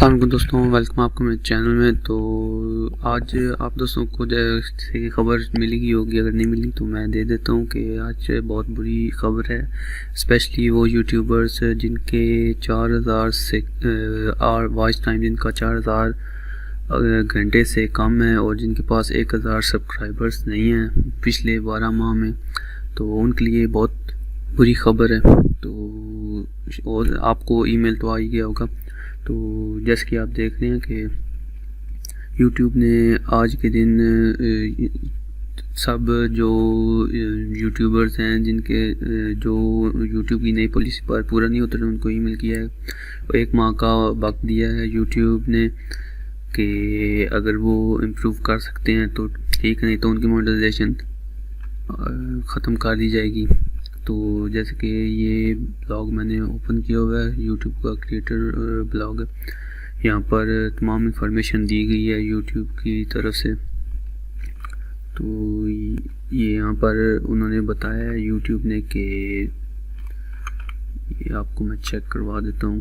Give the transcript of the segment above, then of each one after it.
अस्सलाम वालेकुम दोस्तों, वेलकम आपको मेरे चैनल में। तो आज आप दोस्तों को जैसे खबर मिलेगी होगी, अगर नहीं मिली तो मैं दे देता हूँ कि आज बहुत बुरी खबर है। स्पेशली वो यूट्यूबर्स जिनके 4000 से और वॉच टाइम जिनका 4000 घंटे से कम है और जिनके पास 1000 सब्सक्राइबर्स नहीं हैं पिछले 12 माह में, तो उनके लिए बहुत बुरी खबर है। तो और आपको ईमेल तो आ ही गया होगा। तो जैसे कि आप देख रहे हैं कि YouTube ने आज के दिन सब जो यूट्यूबर्स हैं जिनके जो YouTube की नई पॉलिसी पर पूरा नहीं उतरे उनको ईमेल किया है। 1 माह का वक्त दिया है YouTube ने कि अगर वो इम्प्रूव कर सकते हैं तो ठीक, नहीं तो उनकी मोनेटाइजेशन ख़त्म कर दी जाएगी। तो जैसे कि ये ब्लॉग मैंने ओपन किया हुआ है, यूट्यूब का क्रिएटर ब्लॉग है। यहाँ पर तमाम इंफॉर्मेशन दी गई है यूट्यूब की तरफ से। तो ये यहाँ पर उन्होंने बताया है यूट्यूब ने कि ये आपको मैं चेक करवा देता हूँ।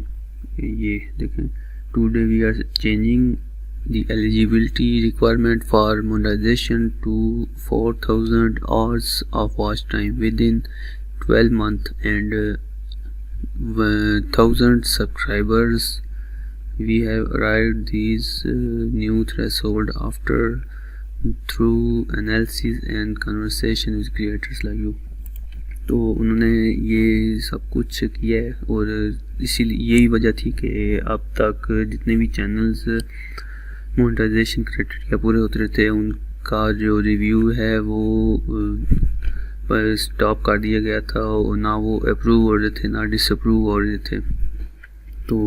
ये देखें, today we are changing the eligibility requirement for monetization to 4000 hours of watch time within 12 months and 1000 subscribers. We have arrived these new threshold after through analysis and conversation with creators like you. तो उन्होंने ये सब कुछ किया है और इसीलिए यही वजह थी कि अब तक जितने भी चैनल्स मोनेटाइजेशन क्राइटेरिया पूरे उतरे थे उनका जो रिव्यू है वो स्टॉप कर दिया गया था और ना वो अप्रूव हो रहे थे ना डिसअप्रूव हो रहे थे। तो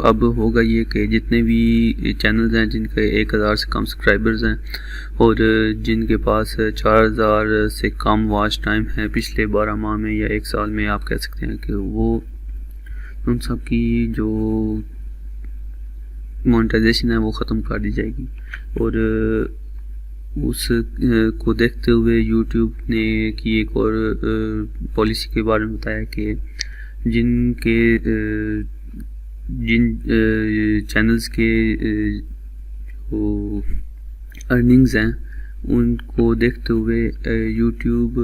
अब होगा ये कि जितने भी चैनल्स हैं जिनके 1000 से कम सब्सक्राइबर्स हैं और जिनके पास 4000 से कम वॉच टाइम है पिछले 12 माह में या 1 साल में, आप कह सकते हैं कि वो उन सब की जो मोनेटाइजेशन है वो ख़त्म कर दी जाएगी। और उस को देखते हुए YouTube ने की एक और पॉलिसी के बारे में बताया कि जिन चैनल्स के जो अर्निंग्स हैं उनको देखते हुए YouTube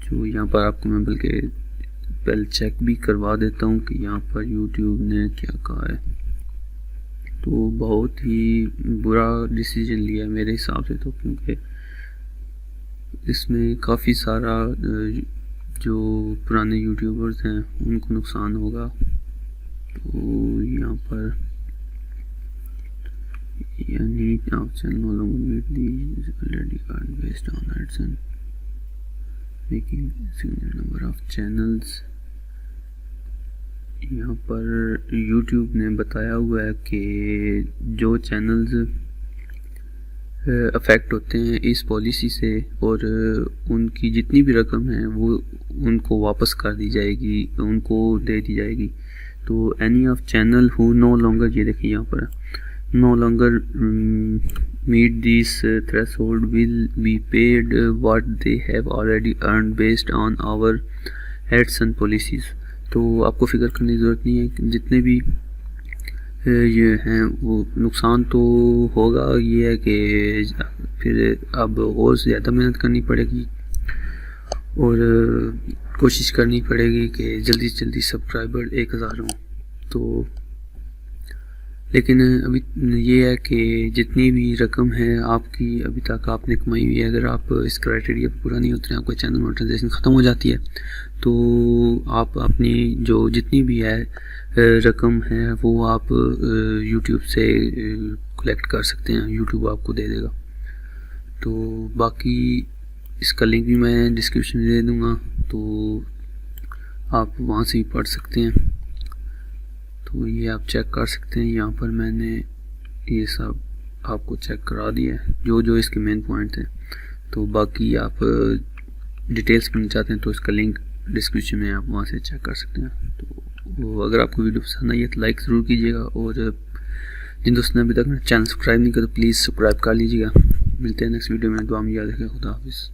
जो यहाँ पर आपको मैं बल्कि पहले चेक भी करवा देता हूँ कि यहाँ पर YouTube ने क्या कहा है। तो बहुत ही बुरा डिसीजन लिया है मेरे हिसाब से, तो क्योंकि इसमें काफ़ी सारा जो पुराने यूट्यूबर्स हैं उनको नुकसान होगा। तो यहाँ पर यानी option no longer meet the already card based on AdSense making significant number of channels. यहाँ पर YouTube ने बताया हुआ है कि जो चैनल्स अफेक्ट होते हैं इस पॉलिसी से और उनकी जितनी भी रकम है वो उनको वापस कर दी जाएगी, उनको दे दी जाएगी। तो any of channel who no longer, ये देखिए यहाँ पर no longer meet this threshold will be paid what they have already earn based on our AdSense policies. तो आपको फिक्र करने की ज़रूरत नहीं है कि जितने भी ये हैं वो नुकसान तो होगा। ये है कि फिर अब और ज़्यादा मेहनत करनी पड़ेगी और कोशिश करनी पड़ेगी कि जल्दी से जल्दी सब्सक्राइबर 1000 हों। तो लेकिन अभी ये है कि जितनी भी रकम है आपकी अभी तक आपने कमाई हुई है, अगर आप इस क्राइटेरिया पर पूरा नहीं होते हैं, आपका चैनल मोनेटाइजेशन ख़त्म हो जाती है, तो आप अपनी जो जितनी भी है रकम है वो आप YouTube से कलेक्ट कर सकते हैं, YouTube आपको दे देगा। तो बाकी इसका लिंक भी मैं डिस्क्रिप्शन में दे दूँगा, तो आप वहाँ से ही पढ़ सकते हैं। तो ये आप चेक कर सकते हैं, यहाँ पर मैंने ये सब आपको चेक करा दिया है जो इसके मेन पॉइंट हैं। तो बाकी आप डिटेल्स पढ़ना चाहते हैं तो इसका लिंक डिस्क्रिप्शन में, आप वहाँ से चेक कर सकते हैं। तो अगर आपको वीडियो पसंद आई है तो लाइक ज़रूर कीजिएगा और जिन दोस्तों ने अभी तक मेरा चैनल सब्सक्राइब नहीं किया तो प्लीज़ सब्सक्राइब कर लीजिएगा। मिलते हैं नेक्स्ट वीडियो में, दुआ में याद रखें। खुदा हाफिज़।